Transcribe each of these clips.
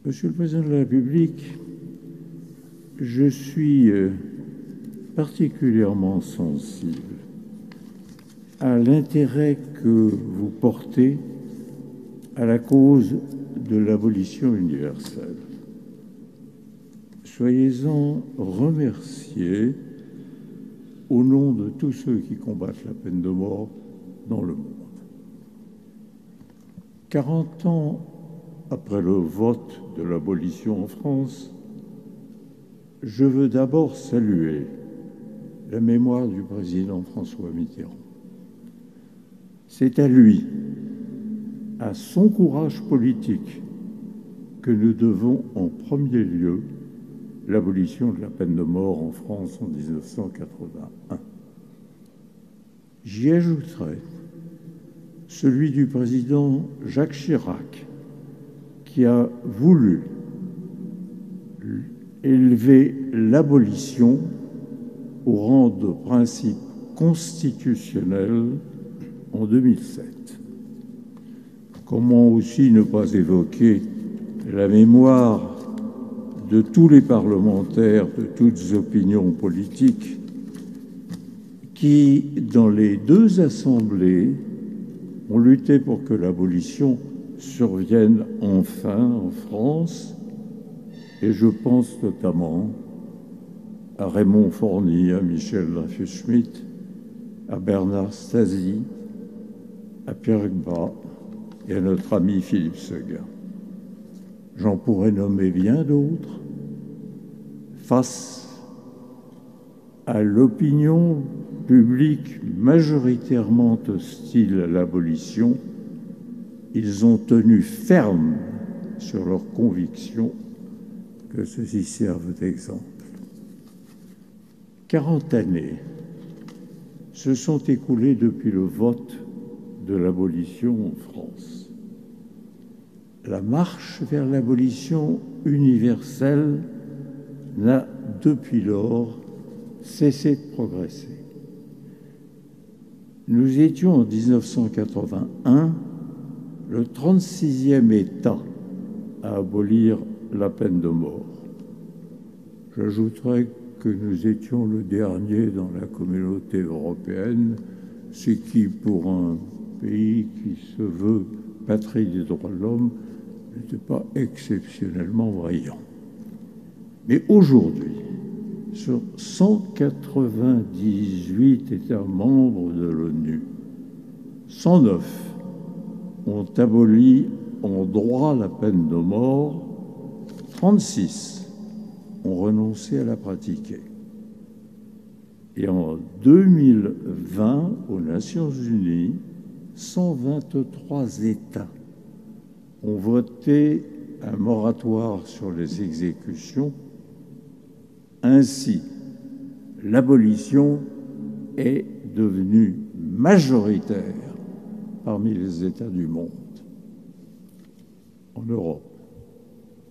Monsieur le Président de la République, je suis particulièrement sensible à l'intérêt que vous portez à la cause de l'abolition universelle. Soyez-en remerciés au nom de tous ceux qui combattent la peine de mort dans le monde. 40 ans après le vote de l'abolition en France, je veux d'abord saluer la mémoire du président François Mitterrand. C'est à lui, à son courage politique, que nous devons en premier lieu l'abolition de la peine de mort en France en 1981. J'y ajouterai celui du président Jacques Chirac, qui a voulu élever l'abolition au rang de principe constitutionnel en 2007. Comment aussi ne pas évoquer la mémoire de tous les parlementaires de toutes opinions politiques qui, dans les deux assemblées, ont lutté pour que l'abolition survienne enfin en France, et je pense notamment à Raymond Forny, à Michel Dreyfus-Schmitt, à Bernard Stasi, à Pierre Gras et à notre ami Philippe Seguin. J'en pourrais nommer bien d'autres. Face à l'opinion publique majoritairement hostile à l'abolition, ils ont tenu ferme sur leurs convictions, que ceci serve d'exemple. 40 années se sont écoulées depuis le vote de l'abolition en France. La marche vers l'abolition universelle n'a depuis lors cessé de progresser. Nous étions en 1981 le 36e État à abolir la peine de mort. J'ajouterai que nous étions le dernier dans la communauté européenne, ce qui, pour un pays qui se veut patrie des droits de l'homme, n'était pas exceptionnellement brillant. Mais aujourd'hui, sur 198 États membres de l'ONU, 109 ont aboli en droit la peine de mort, 36 ont renoncé à la pratiquer. Et en 2020, aux Nations Unies, 123 États ont voté un moratoire sur les exécutions. Ainsi, l'abolition est devenue majoritaire parmi les États du monde. En Europe,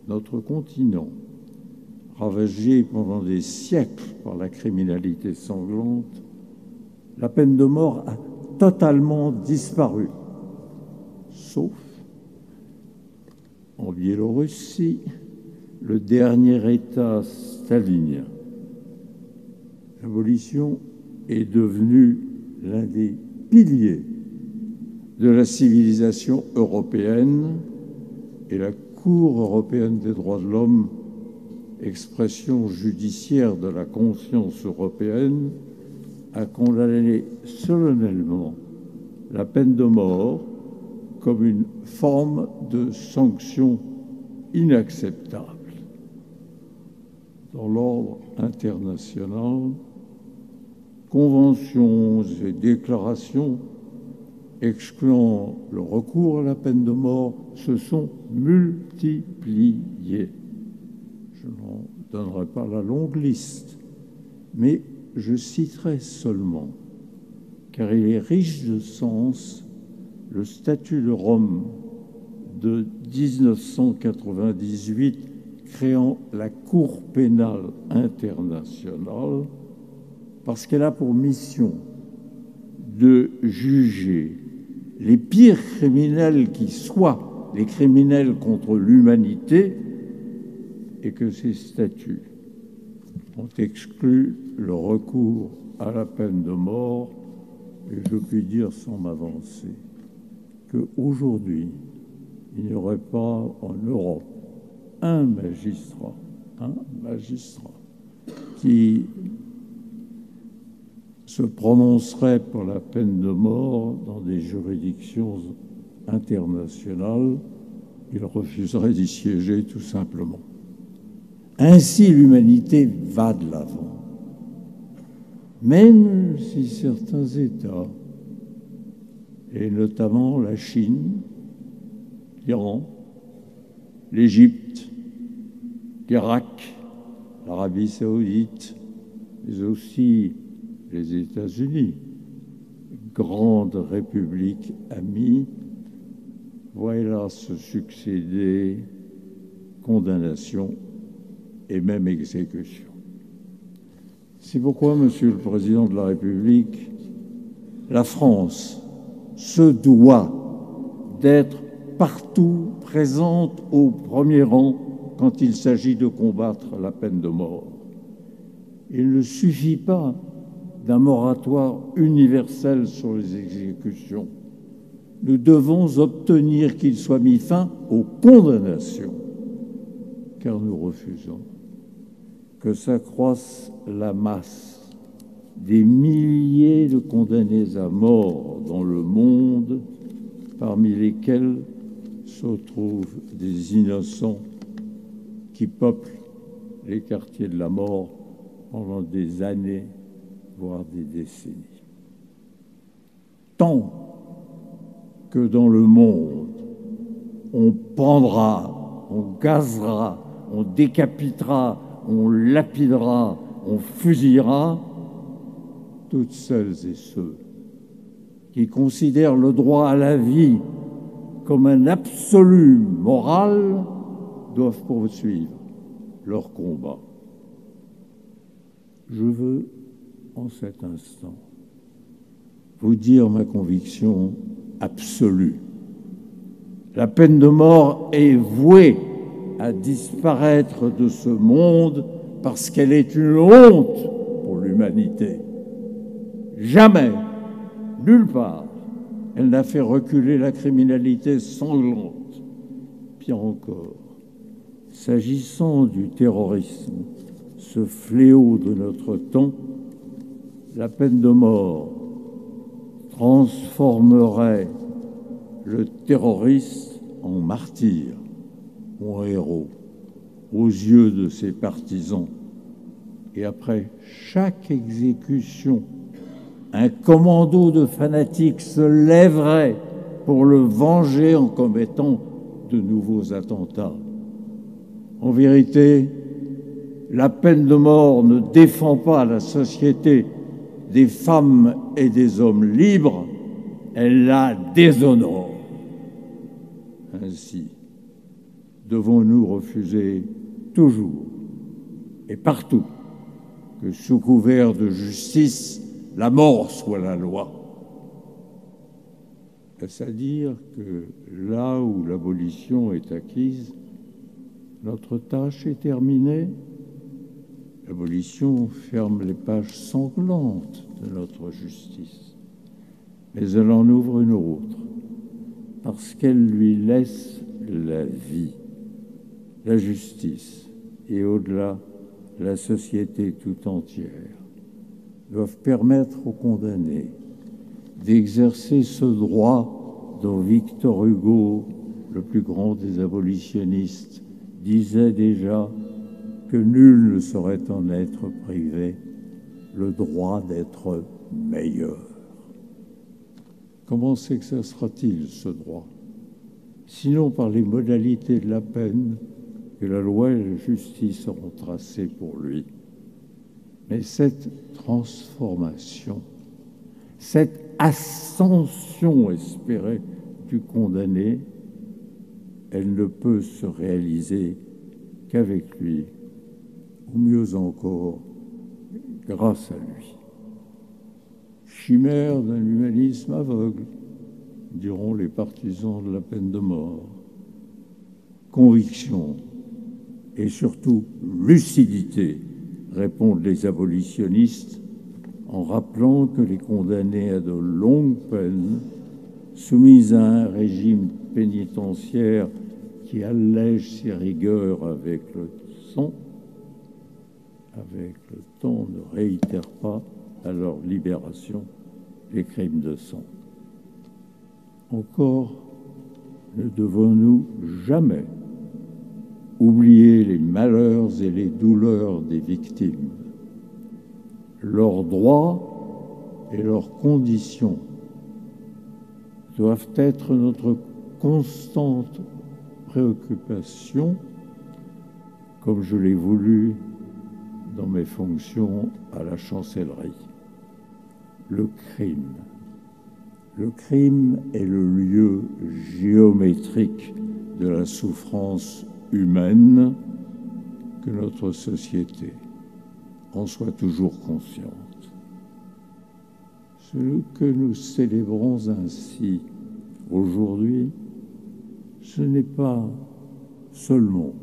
notre continent, ravagé pendant des siècles par la criminalité sanglante, la peine de mort a totalement disparu, sauf en Biélorussie, le dernier État stalinien. L'abolition est devenue l'un des piliers de la civilisation européenne, et la Cour européenne des droits de l'homme, expression judiciaire de la conscience européenne, a condamné solennellement la peine de mort comme une forme de sanction inacceptable. Dans l'ordre international, conventions et déclarations excluant le recours à la peine de mort se sont multipliées. Je n'en donnerai pas la longue liste, mais je citerai seulement, car il est riche de sens, le statut de Rome de 1998 créant la Cour pénale internationale, parce qu'elle a pour mission de juger les pires criminels qui soient, les criminels contre l'humanité, et que ses statuts ont exclu le recours à la peine de mort, et je puis dire sans m'avancer qu'aujourd'hui, il n'y aurait pas en Europe un magistrat qui se prononcerait pour la peine de mort dans des juridictions internationales. Il refuserait d'y siéger tout simplement. Ainsi, l'humanité va de l'avant. Même si certains États, et notamment la Chine, l'Iran, l'Égypte, l'Irak, l'Arabie saoudite, mais aussi les États-Unis, grande république amie, voient hélas se succéder condamnations et même exécutions. C'est pourquoi, Monsieur le Président de la République, la France se doit d'être partout présente au premier rang quand il s'agit de combattre la peine de mort. Il ne suffit pas d'un moratoire universel sur les exécutions. Nous devons obtenir qu'il soit mis fin aux condamnations, car nous refusons que s'accroisse la masse des milliers de condamnés à mort dans le monde, parmi lesquels se trouvent des innocents qui peuplent les quartiers de la mort pendant des années, voire des décennies. Tant que dans le monde, on pendra, on gazera, on décapitera, on lapidera, on fusillera, toutes celles et ceux qui considèrent le droit à la vie comme un absolu moral doivent poursuivre leur combat. Je veux, en cet instant, vous dire ma conviction absolue. La peine de mort est vouée à disparaître de ce monde parce qu'elle est une honte pour l'humanité. Jamais, nulle part, elle n'a fait reculer la criminalité sanglante. Pire encore, s'agissant du terrorisme, ce fléau de notre temps, la peine de mort transformerait le terroriste en martyr ou en héros aux yeux de ses partisans. Et après chaque exécution, un commando de fanatiques se lèverait pour le venger en commettant de nouveaux attentats. En vérité, la peine de mort ne défend pas la société des femmes et des hommes libres, elle la déshonore. Ainsi, devons-nous refuser toujours et partout que, sous couvert de justice, la mort soit la loi. Est-ce à dire que là où l'abolition est acquise, notre tâche est terminée? L'abolition ferme les pages sanglantes de notre justice, mais elle en ouvre une autre, parce qu'elle lui laisse la vie, la justice et au-delà, la société tout entière doivent permettre aux condamnés d'exercer ce droit dont Victor Hugo, le plus grand des abolitionnistes, disait déjà que nul ne saurait en être privé, le droit d'être meilleur. Comment s'exercera-t-il ce droit? Sinon par les modalités de la peine que la loi et la justice auront tracées pour lui. Mais cette transformation, cette ascension espérée du condamné, elle ne peut se réaliser qu'avec lui, ou mieux encore, grâce à lui. Chimère d'un humanisme aveugle, diront les partisans de la peine de mort. Conviction et surtout lucidité, répondent les abolitionnistes en rappelant que les condamnés à de longues peines, soumis à un régime pénitentiaire qui allège ses rigueurs avec le temps, ne réitèrent pas à leur libération les crimes de sang. Encore ne devons-nous jamais oublier les malheurs et les douleurs des victimes. Leurs droits et leurs conditions doivent être notre constante préoccupation, comme je l'ai voulu dans mes fonctions à la chancellerie. Le crime est le lieu géométrique de la souffrance humaine, que notre société en soit toujours consciente. Ce que nous célébrons ainsi aujourd'hui, ce n'est pas seulement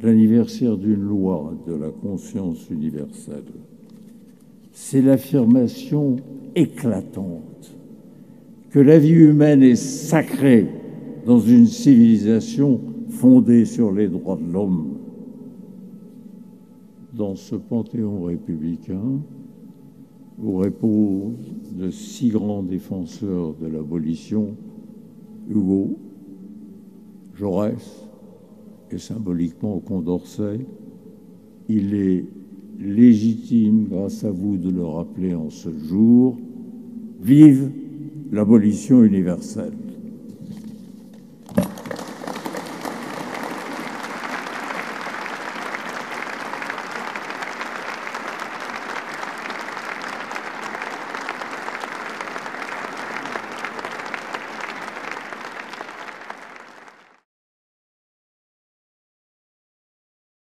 l'anniversaire d'une loi de la conscience universelle, c'est l'affirmation éclatante que la vie humaine est sacrée dans une civilisation fondée sur les droits de l'homme. Dans ce panthéon républicain, où reposent de si grands défenseurs de l'abolition, Hugo, Jaurès et symboliquement Condorcet, il est légitime, grâce à vous, de le rappeler en ce jour: vive l'abolition universelle.